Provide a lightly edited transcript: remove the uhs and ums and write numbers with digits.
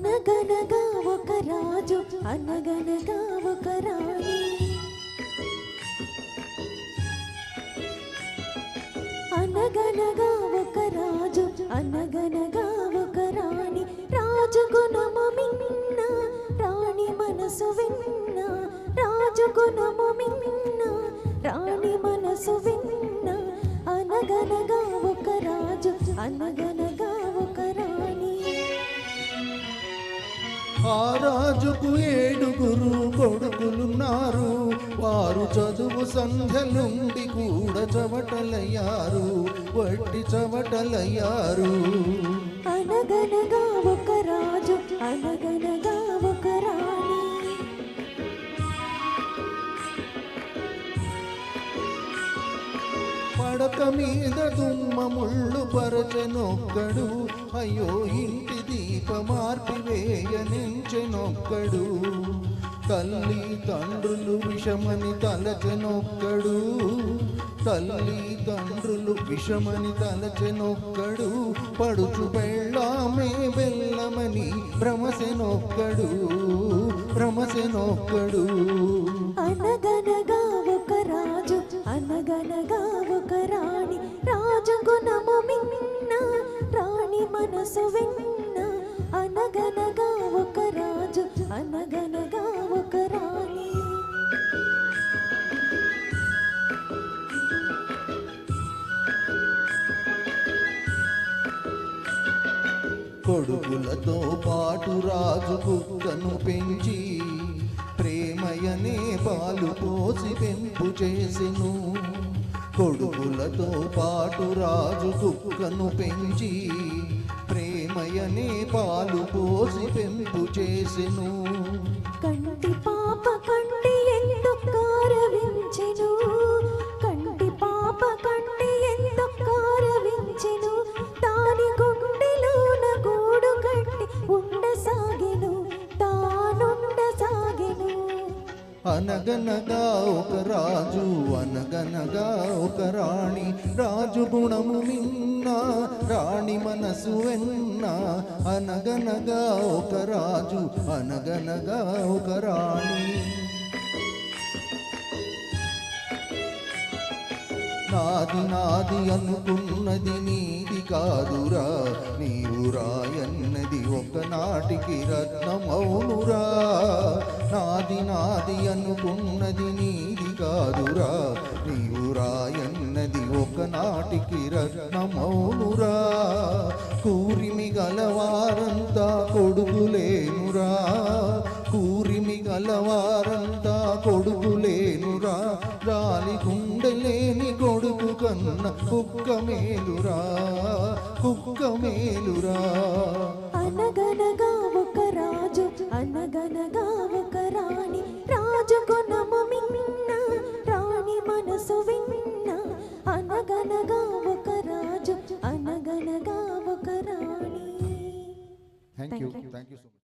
అనగనగా ఒక రాజు అనగనగా ఒక రాణి అనగనగా ఒక రాజు అనగనగా ఒక రాణి రాజు గుణము మిన్న రాణి మనసు విన్న రాజు గుణము మిన్న రాణి మనసు విన్న అనగనగా ఒక రాజు అనగనగా ఒక రాణి ఆ రాజుకు 7 కొడుకులున్నారు వారు చదువు సంధ్యలుండి కూడా చవటలయ్యారు వట్టి చవటలయ్యారు అనగనగా ఒక రాజు అనగనగా ఒక రాణి పడక మీద దుమ్మ ముళ్ళు పరచనొక్కడు అయ్యో ఇంటి దీపమార్పివేయనించెనొక్కడు తల్లి తండ్రులు విషమని తలచెనొక్కడు తల్లి తండ్రులు విషమని తలచెనొక్కడు పడుచు పెళ్ళామే బెల్లమని భ్రమసెనొక్కడు భ్రమసెనొక్కడు అనగనగా ఒక రాజు అనగనగా ఒక రాణి రాజు గుణము మిన్న రాణి మనసు విన్న అనగనగా ఒక రాజు అనగనగా ఒక రాణి కొడుకులతో పాటు రాజు కుక్కను పెంచి ప్రేమయనే పాలు పోసి పెంపు చేసెను కొడుకులతో పాటు రాజు కుక్కను పెంచి ప్రేమయనే పాలు పోసి పెంపు చేసెను కంటి పాప కంటి ఎందుకు కారవించెను కంటి పాప కంటి ఎందుకు కారవించెను దాని గుండెలోన గూడు కట్టి ఉండసాగెను తానుండసాగెను అనగనగా ఒక రాజు అనగనగా ఒక రాణి రాజు గుణము మిన్న రాణి మనసు వెన్న అనగనగా ఒక రాజు అనగనగా ఒక రాణి నాది నాది అనుకున్నది నీది కాదురా నీవు రాయన్నది ఒకనాటికి రత్నమౌనురా నాది నాది అనుకున్నది నీది కాదురా నీవు రాయన్నది ఒకనాటికి రత్నమౌనురా కూరిమి గలవారంతా కొడుకులేనురా కూరిమి గలవారంతా కొడుకులేనురా రాలి గుండెలేని కొడుకు కన్న కుక్క మేలురా కుక్క మేలురా అనగనగా